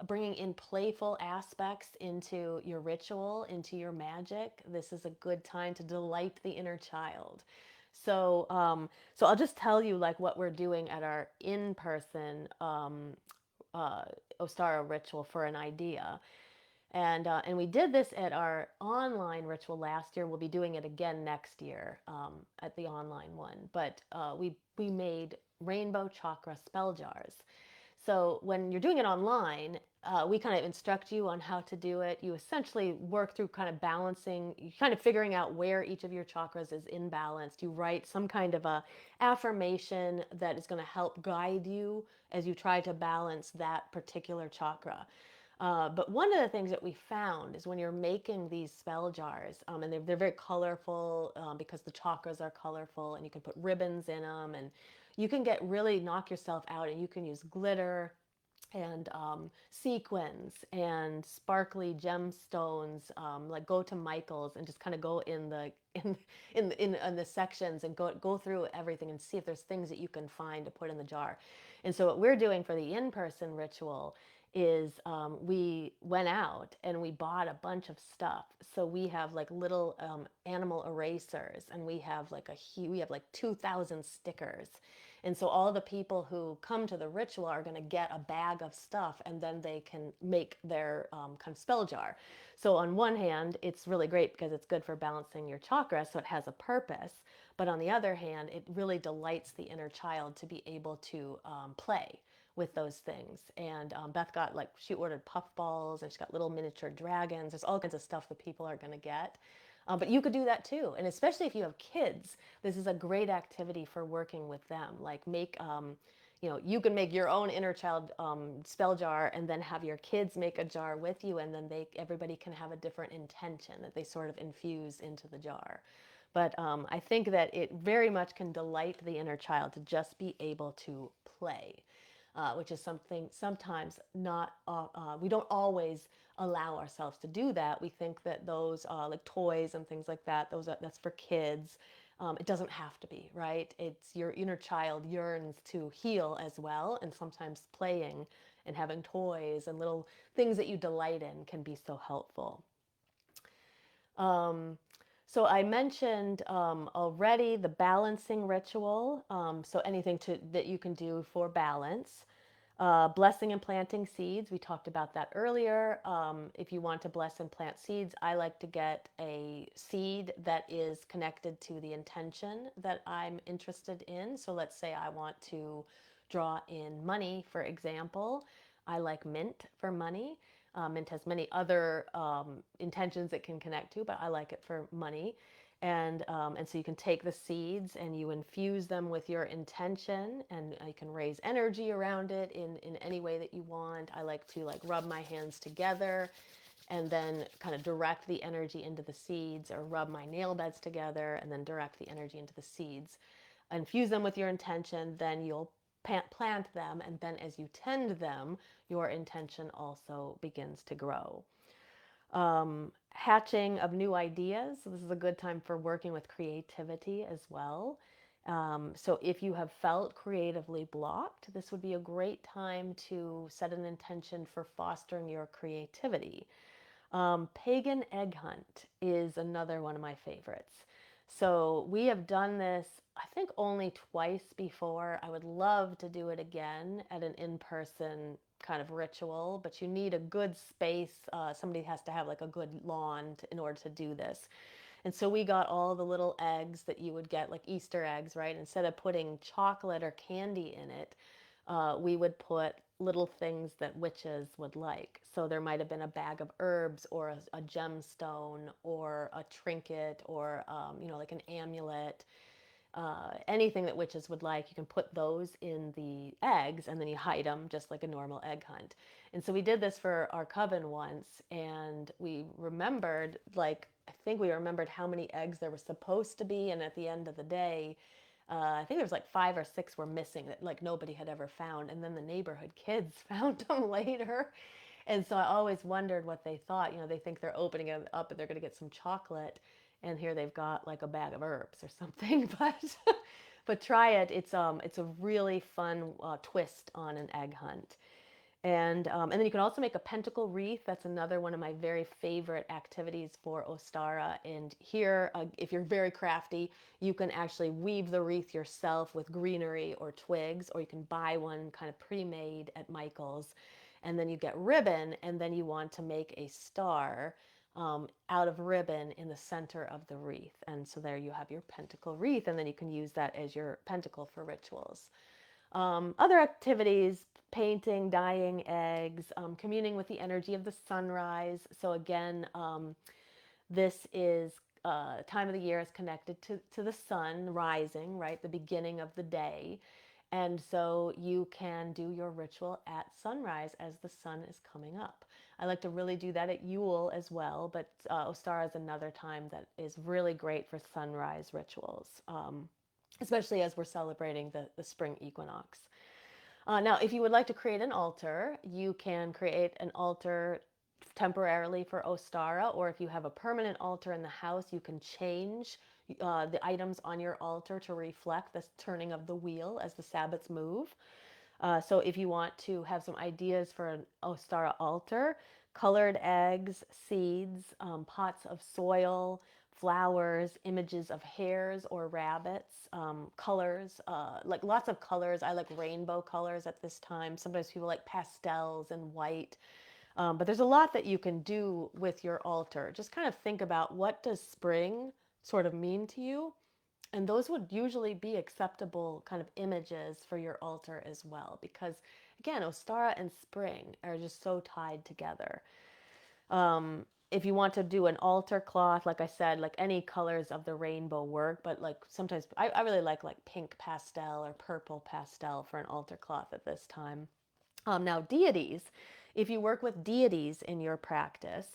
bringing in playful aspects into your ritual, into your magic. This is a good time to delight the inner child. So I'll just tell you like what we're doing at our in-person uh, Ostara ritual for an idea. And we did this at our online ritual last year. We'll be doing it again next year at the online one. But we made rainbow chakra spell jars. So when you're doing it online, we kind of instruct you on how to do it. You essentially work through kind of balancing, you kind of figuring out where each of your chakras is imbalanced. You write some kind of a affirmation that is going to help guide you as you try to balance that particular chakra. But one of the things that we found is when you're making these spell jars, and they're very colorful because the chakras are colorful, and you can put ribbons in them, and you can really knock yourself out, and you can use glitter and sequins and sparkly gemstones, like go to Michael's and just kind of go in the in the sections and go through everything and see if there's things that you can find to put in the jar. And so what we're doing for the in-person ritual is we went out and we bought a bunch of stuff. So we have like little animal erasers, and we have like we have like 2,000 stickers. And so all the people who come to the ritual are going to get a bag of stuff, and then they can make their kind of spell jar. So on one hand, it's really great because it's good for balancing your chakra, so it has a purpose. But on the other hand, it really delights the inner child to be able to play with those things. And Beth got she ordered puff balls, and she's got little miniature dragons. There's all kinds of stuff that people are going to get. But you could do that too. And especially if you have kids, this is a great activity for working with them. Like you can make your own inner child spell jar and then have your kids make a jar with you. And then everybody can have a different intention that they sort of infuse into the jar. But I think that it very much can delight the inner child to just be able to play, which is something sometimes not, we don't always allow ourselves to do that. We think that those like toys and things like that, that's for kids. It doesn't have to be, right? It's your inner child yearns to heal as well, and sometimes playing and having toys and little things that you delight in can be so helpful. Um, so I mentioned already the balancing ritual. So anything that you can do for balance. Blessing and planting seeds, we talked about that earlier. If you want to bless and plant seeds, I like to get a seed that is connected to the intention that I'm interested in. So let's say I want to draw in money, for example. I like mint for money. Mint has many other intentions it can connect to, but I like it for money. And so you can take the seeds and you infuse them with your intention, and you can raise energy around it in any way that you want. I like to rub my hands together and then kind of direct the energy into the seeds, or rub my nail beds together and then direct the energy into the seeds. Infuse them with your intention, then you'll plant them, and then as you tend them, your intention also begins to grow. Hatching of new ideas. So this is a good time for working with creativity as well. So if you have felt creatively blocked, this would be a great time to set an intention for fostering your creativity. Pagan egg hunt is another one of my favorites. So we have done this, I think, only twice before. I would love to do it again at an in-person kind of ritual, but you need a good space. Somebody has to have like a good lawn in order to do this. And so we got all the little eggs that you would get, like Easter eggs, right? Instead of putting chocolate or candy in it, we would put little things that witches would like. So there might have been a bag of herbs, or a gemstone, or a trinket, or like an amulet. Anything that witches would like, you can put those in the eggs, and then you hide them just like a normal egg hunt. And so we did this for our coven once, and we remembered, I think we remembered how many eggs there were supposed to be, and at the end of the day, I think there was like 5 or 6 were missing that like nobody had ever found, and then the neighborhood kids found them later. And so I always wondered what they thought. They think they're opening it up and they're going to get some chocolate, and here they've got like a bag of herbs or something. But try it. It's a really fun twist on an egg hunt. And then you can also make a pentacle wreath. That's another one of my very favorite activities for Ostara. And here, if you're very crafty, you can actually weave the wreath yourself with greenery or twigs, or you can buy one kind of pre-made at Michael's. And then you get ribbon, and then you want to make a star out of ribbon in the center of the wreath. And so there you have your pentacle wreath, and then you can use that as your pentacle for rituals. Other activities: painting, dyeing eggs, communing with the energy of the sunrise. So again, this is time of the year is connected to the sun rising, right? The beginning of the day. And so you can do your ritual at sunrise as the sun is coming up. I like to really do that at Yule as well, but Ostara is another time that is really great for sunrise rituals, especially as we're celebrating the spring equinox. Now, if you would like to create an altar, you can create an altar temporarily for Ostara, or if you have a permanent altar in the house, you can change the items on your altar to reflect the turning of the wheel as the Sabbats move. So if you want to have some ideas for an Ostara altar: colored eggs, seeds, pots of soil, flowers, images of hares or rabbits, colors, like lots of colors. I like rainbow colors at this time. Sometimes people like pastels and white. But there's a lot that you can do with your altar. Just kind of think about, what does spring sort of mean to you? And those would usually be acceptable kind of images for your altar as well, because again, Ostara and spring are just so tied together. If you want to do an altar cloth, like I said, like any colors of the rainbow work, but like sometimes I really like pink pastel or purple pastel for an altar cloth at this time. Now, deities, if you work with deities in your practice,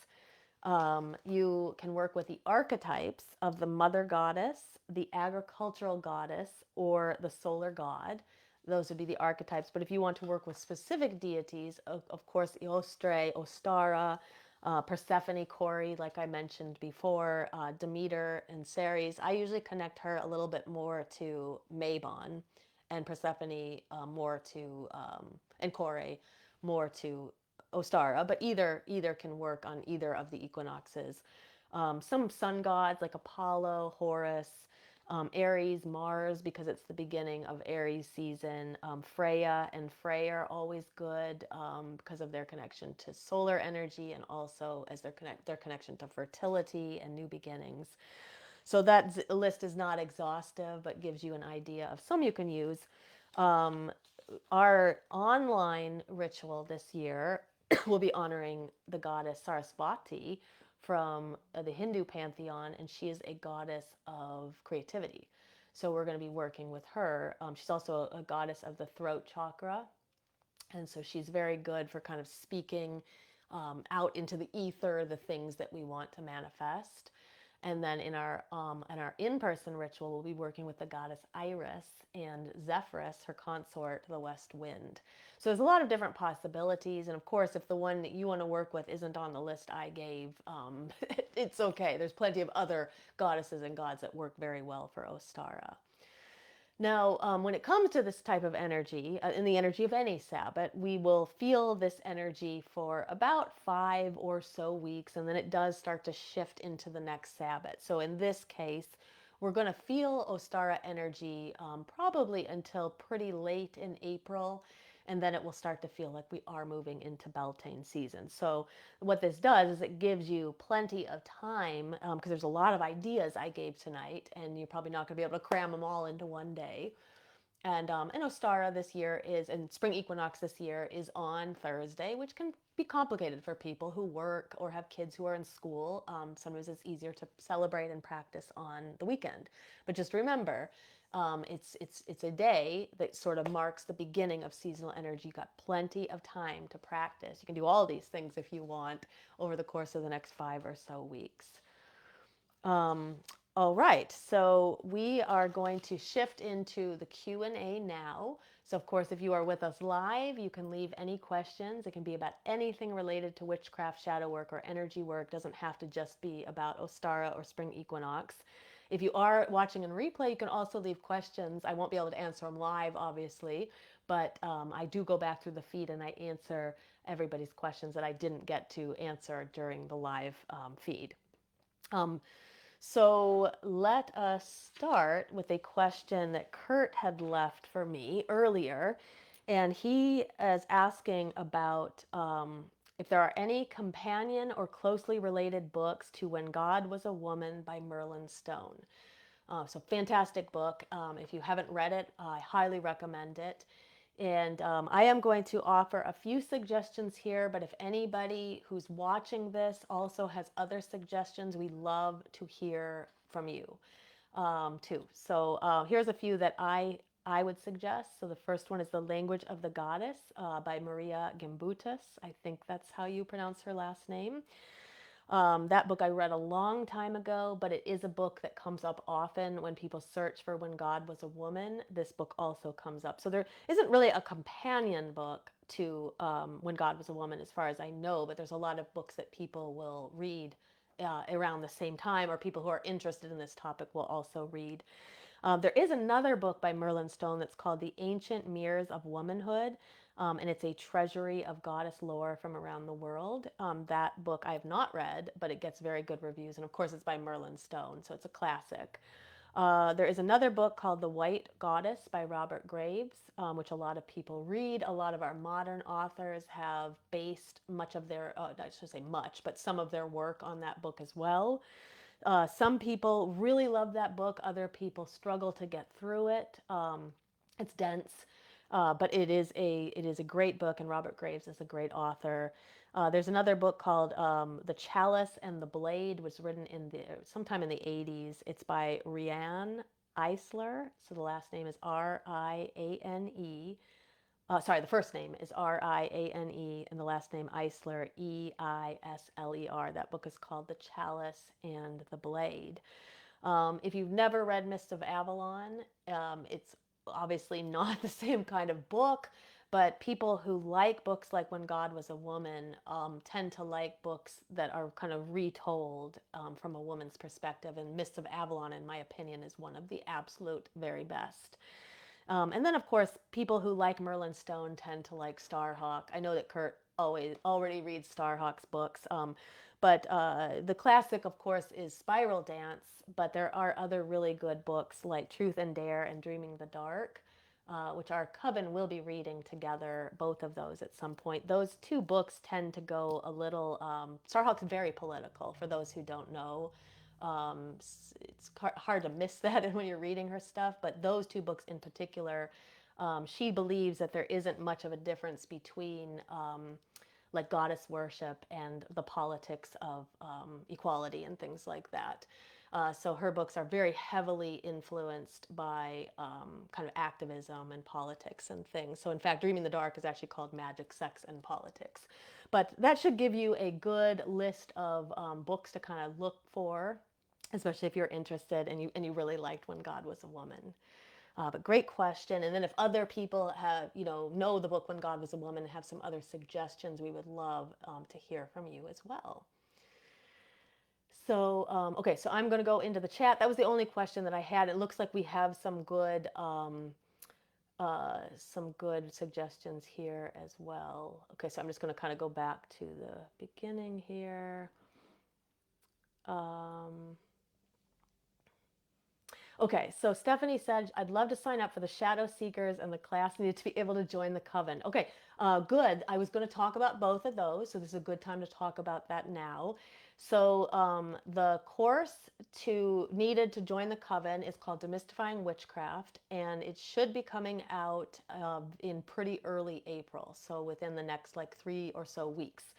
you can work with the archetypes of the mother goddess, the agricultural goddess, or the solar god. Those would be the archetypes. But if you want to work with specific deities, of course, Eostre, Ostara, Persephone, Cori, like I mentioned before, Demeter, and Ceres. I usually connect her a little bit more to Mabon, and Persephone more to, and Cori more to Ostara, but either can work on either of the equinoxes. Some sun gods like Apollo, Horus, Aries, Mars, because it's the beginning of Aries season. Freya and Frey are always good because of their connection to solar energy and also as their connection to fertility and new beginnings. So that list is not exhaustive, but gives you an idea of some you can use. Um, our online ritual this year will be honoring the goddess Sarasvati from the Hindu pantheon, and she is a goddess of creativity. So we're going to be working with her. She's also a goddess of the throat chakra, and so she's very good for kind of speaking out into the ether the things that we want to manifest. And then in our in-person ritual, we'll be working with the goddess Iris and Zephyrus, her consort, the West Wind. So there's a lot of different possibilities. And of course, if the one that you want to work with isn't on the list I gave, it's okay. There's plenty of other goddesses and gods that work very well for Ostara. Now, when it comes to this type of energy, in the energy of any Sabbath, we will feel this energy for about 5 or so weeks, and then it does start to shift into the next Sabbath. So in this case, we're going to feel Ostara energy probably until pretty late in April, and then it will start to feel like we are moving into Beltane season. So what this does is it gives you plenty of time because there's a lot of ideas I gave tonight, and you're probably not going to be able to cram them all into one day. And Ostara this year is, and Spring Equinox this year is on Thursday, which can be complicated for people who work or have kids who are in school. Sometimes it's easier to celebrate and practice on the weekend. But just remember, it's a day that sort of marks the beginning of seasonal energy. You've got plenty of time to practice. You can do all these things if you want over the course of the next 5 or so weeks. Um, all right, so we are going to shift into the Q&A now. So of course, if you are with us live, you can leave any questions. It can be about anything related to witchcraft, shadow work, or energy work. It doesn't have to just be about Ostara or Spring Equinox. If you are watching in replay, you can also leave questions. I won't be able to answer them live, obviously, but I do go back through the feed and I answer everybody's questions that I didn't get to answer during the live feed. So let us start with a question that Kurt had left for me earlier. And he is asking about if there are any companion or closely related books to When God Was a Woman by Merlin Stone. So fantastic book. If you haven't read it, I highly recommend it. And I am going to offer a few suggestions here, but if anybody who's watching this also has other suggestions, we love to hear from you too. So here's a few that I would suggest. So the first one is The Language of the Goddess by Maria Gimbutas. I think that's how you pronounce her last name. That book I read a long time ago, but it is a book that comes up often when people search for When God Was a Woman. This book also comes up. So there isn't really a companion book to When God Was a Woman as far as I know, but there's a lot of books that people will read around the same time, or people who are interested in this topic will also read. There is another book by Merlin Stone that's called The Ancient Mirrors of Womanhood, and it's a treasury of goddess lore from around the world. That book I have not read, but it gets very good reviews, and of course it's by Merlin Stone, so it's a classic. There is another book called The White Goddess by Robert Graves, which a lot of people read. A lot of our modern authors have based much of their, I should say much, but some of their work on that book as well. Some people really love that book. Other people struggle to get through it. It's dense. But it is a great book, and Robert Graves is a great author. There's another book called The Chalice and the Blade, which was written in the sometime in the 80s. It's by Riane Eisler. So the last name is Riane. Sorry, the first name is Riane, and the last name Eisler, Eisler. That book is called The Chalice and the Blade. If you've never read Mists of Avalon, it's obviously not the same kind of book, but people who like books like When God Was a Woman tend to like books that are kind of retold from a woman's perspective. And Mists of Avalon, in my opinion, is one of the absolute very best. And then, of course, people who like Merlin Stone tend to like Starhawk. I know that Kurt already reads Starhawk's books, but the classic, of course, is Spiral Dance. But there are other really good books like Truth and Dare and Dreaming the Dark, which our coven will be reading together, both of those at some point. Those two books tend to go a little. Starhawk's very political, for those who don't know. It's hard to miss that when you're reading her stuff, but those two books in particular, she believes that there isn't much of a difference between like goddess worship and the politics of equality and things like that. So her books are very heavily influenced by kind of activism and politics and things. So in fact, Dreaming the Dark is actually called Magic, Sex, and Politics. But that should give you a good list of books to kind of look for, especially if you're interested and you really liked When God Was a Woman. But great question. And then if other people have, know the book When God Was a Woman and have some other suggestions, we would love to hear from you as well. So, okay, so I'm going to go into the chat. That was the only question that I had. It looks like we have some good suggestions here as well. Okay, so I'm just going to kind of go back to the beginning here. Okay, so Stephanie said, I'd love to sign up for the Shadow Seekers and the class needed to be able to join the coven. Okay, good. I was going to talk about both of those, so this is a good time to talk about that now. So the course needed to join the coven is called Demystifying Witchcraft, and it should be coming out in pretty early April, so within the next like 3 or so weeks.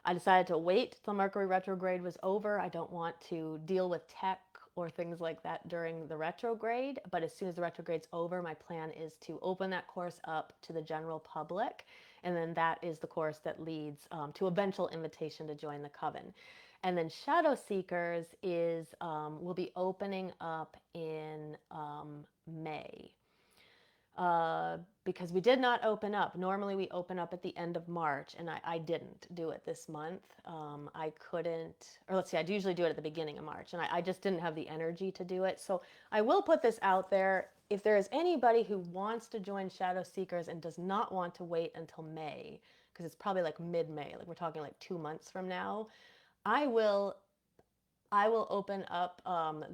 I decided to wait till Mercury retrograde was over. I don't want to deal with tech or things like that during the retrograde, but as soon as the retrograde's over, my plan is to open that course up to the general public, and then that is the course that leads to eventual invitation to join the coven. And then Shadow Seekers will be opening up in May. Because we did not open up. Normally we open up at the end of March, and I didn't do it this month. I couldn't, or let's see, I'd usually do it at the beginning of March, and I just didn't have the energy to do it. So I will put this out there. If there is anybody who wants to join Shadow Seekers and does not want to wait until May, because it's probably like mid-May, like we're talking like 2 months from now, I will open up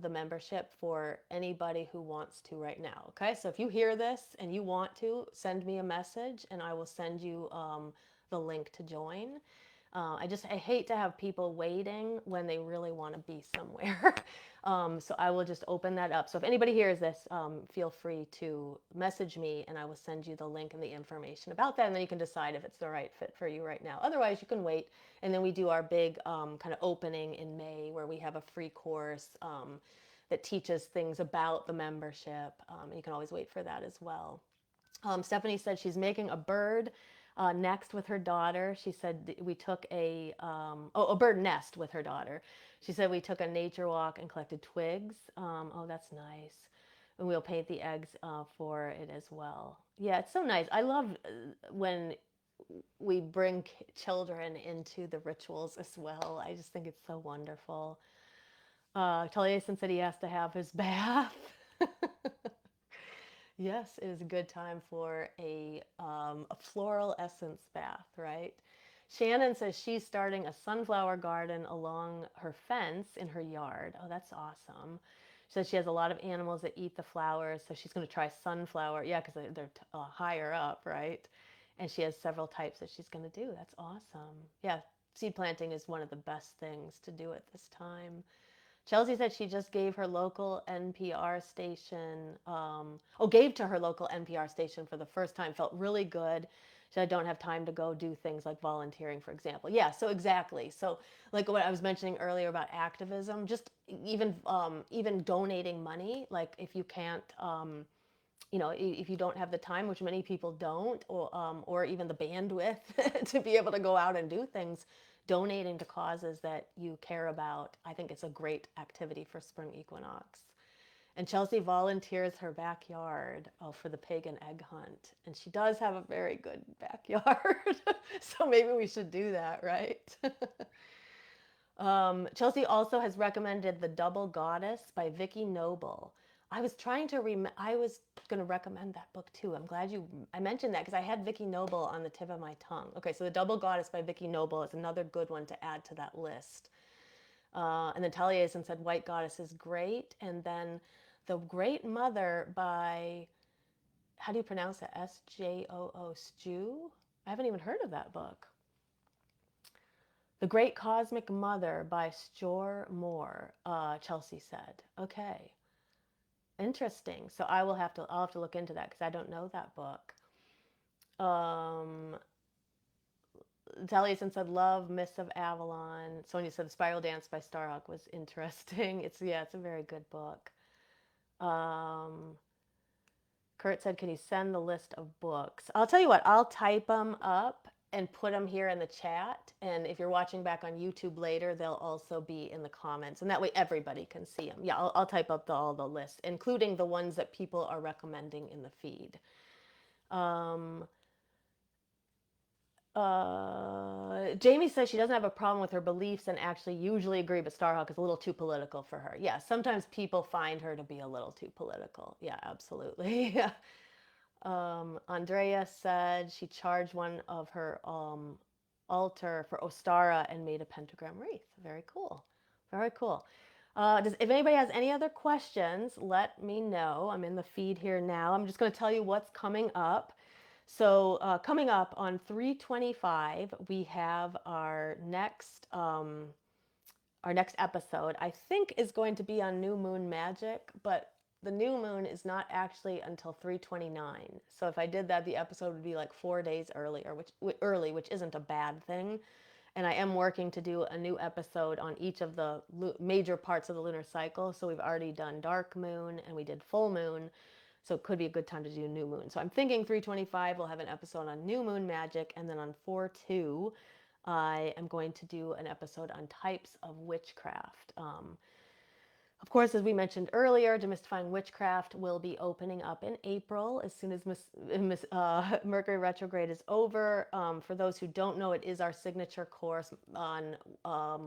the membership for anybody who wants to right now. Okay, so if you hear this and you want to, send me a message and I will send you the link to join. I hate to have people waiting when they really want to be somewhere. So I will just open that up. So if anybody hears this, feel free to message me and I will send you the link and the information about that. And then you can decide if it's the right fit for you right now. Otherwise, you can wait. And then we do our big kind of opening in May where we have a free course that teaches things about the membership. And you can always wait for that as well. Stephanie said she's making a bird next with her daughter. She said we took a bird nest with her daughter. She said we took a nature walk and collected twigs. Oh, that's nice. And we'll paint the eggs for it as well. Yeah, it's so nice. I love when we bring children into the rituals as well. I just think it's so wonderful. Taliesin said he has to have his bath. Yes, it is a good time for a floral essence bath, right? Shannon says she's starting a sunflower garden along her fence in her yard. Oh, that's awesome. She says she has a lot of animals that eat the flowers, so she's going to try sunflower. Yeah, because they're higher up, right? And she has several types that she's going to do. That's awesome. Yeah, seed planting is one of the best things to do at this time. Chelsea said she just gave her local NPR station, gave to her local NPR station for the first time, felt really good. She said, I don't have time to go do things like volunteering, for example. Yeah, so exactly. So, like what I was mentioning earlier about activism, just even donating money, like if you can't, if you don't have the time, which many people don't, or even the bandwidth to be able to go out and do things, donating to causes that you care about, I think it's a great activity for spring equinox. And Chelsea volunteers her backyard for the pagan egg hunt. And she does have a very good backyard. So maybe we should do that, right? Chelsea also has recommended The Double Goddess by Vicky Noble. I was going to recommend that book too. I'm glad I mentioned that because I had Vicky Noble on the tip of my tongue. Okay, so The Double Goddess by Vicky Noble is another good one to add to that list. And then Taliesin said White Goddess is great. And then The Great Mother by, how do you pronounce it? Sjoo? Stew? I haven't even heard of that book. The Great Cosmic Mother by Stjor Moore, Chelsea said. Okay. Interesting. So I'll have to look into that because I don't know that book. Taliesin said Love, Mists of Avalon. Sonia said The Spiral Dance by Starhawk was interesting. It's a very good book. Kurt said, can you send the list of books? I'll tell you what, I'll type them up and put them here in the chat. And if you're watching back on YouTube later, they'll also be in the comments. And that way everybody can see them. Yeah, I'll type up all the lists, including the ones that people are recommending in the feed. Jamie says she doesn't have a problem with her beliefs and actually usually agree, but Starhawk is a little too political for her. Yeah, sometimes people find her to be a little too political. Yeah, absolutely. Yeah. Andrea said she charged one of her altar for Ostara and made a pentagram wreath. Very cool. Very cool. If anybody has any other questions, let me know. I'm in the feed here now. I'm just going to tell you what's coming up. So coming up on 3/25, we have our next episode. I think is going to be on New Moon Magic, but the new moon is not actually until 3/29. So if I did that, the episode would be like 4 days earlier, which isn't a bad thing. And I am working to do a new episode on each of the major parts of the lunar cycle. So we've already done dark moon and we did full moon. So it could be a good time to do new moon. So I'm thinking 3/25 we'll have an episode on new moon magic, and then on 4/2 I am going to do an episode on types of witchcraft. Of course, as we mentioned earlier, Demystifying Witchcraft will be opening up in April as soon as Mercury retrograde is over. For those who don't know, it is our signature course on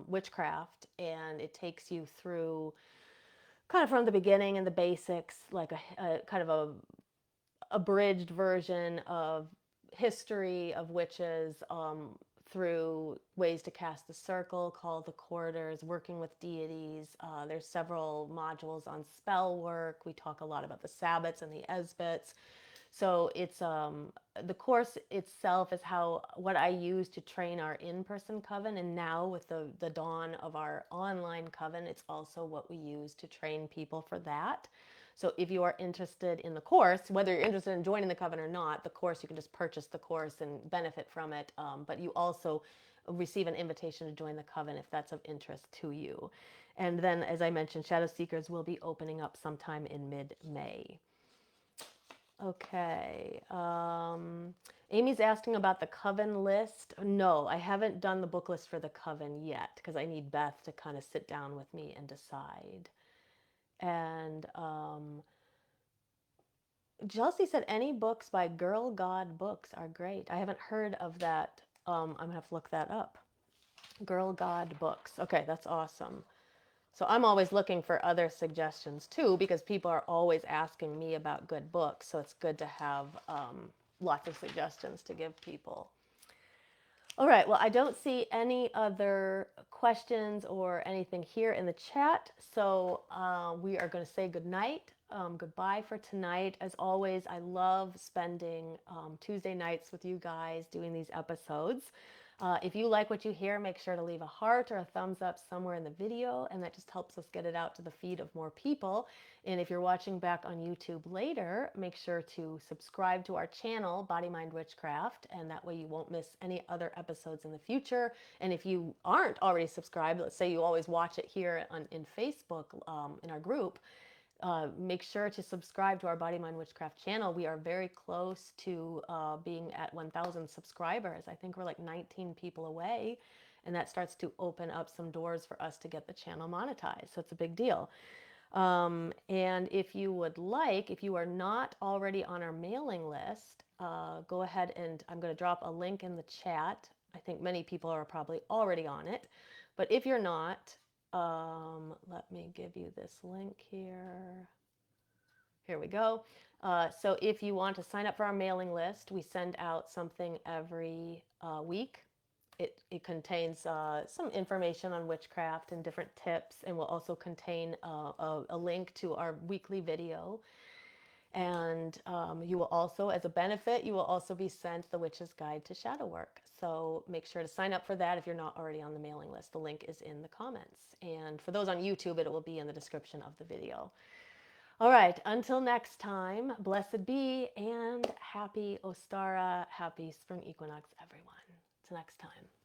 witchcraft, and it takes you through kind of from the beginning and the basics, like a kind of a abridged version of history of witches, through ways to cast the circle, call the quarters, working with deities. There's several modules on spell work. We talk a lot about the sabbats and the esbats. So it's the course itself is what I use to train our in-person coven, and now with the dawn of our online coven, it's also what we use to train people for that. So if you are interested in the course, whether you're interested in joining the coven or not, the course, you can just purchase the course and benefit from it. But you also receive an invitation to join the coven if that's of interest to you. And then, as I mentioned, Shadow Seekers will be opening up sometime in mid-May. Okay. Amy's asking about the coven list. No, I haven't done the book list for the coven yet because I need Beth to kind of sit down with me and decide. And Chelsea said any books by Girl God Books are great. I haven't heard of that. I'm going to have to look that up. Girl God Books. Okay, that's awesome. So I'm always looking for other suggestions too, because people are always asking me about good books. So it's good to have lots of suggestions to give people. All right, well, I don't see any other questions or anything here in the chat. So we are going to say good night. Goodbye for tonight. As always, I love spending Tuesday nights with you guys doing these episodes. If you like what you hear, make sure to leave a heart or a thumbs up somewhere in the video, and that just helps us get it out to the feed of more people. And if you're watching back on YouTube later, make sure to subscribe to our channel, Body Mind Witchcraft, and that way you won't miss any other episodes in the future. And if you aren't already subscribed, let's say you always watch it here in Facebook in our group, make sure to subscribe to our Body Mind Witchcraft channel. We are very close to being at 1,000 subscribers. I think we're like 19 people away, and that starts to open up some doors for us to get the channel monetized. So it's a big deal. And if you would like, if you are not already on our mailing list, go ahead and I'm going to drop a link in the chat. I think many people are probably already on it, but if you're not, let me give you this link here. Here we go. So if you want to sign up for our mailing list, we send out something every week. It contains some information on witchcraft and different tips, and will also contain a link to our weekly video. And you will also, as a benefit, you will also be sent the Witch's Guide to Shadow Work. So make sure to sign up for that if you're not already on the mailing list. The link is in the comments. And for those on YouTube, it will be in the description of the video. All right, until next time, blessed be and happy Ostara, happy Spring Equinox, everyone. Till next time.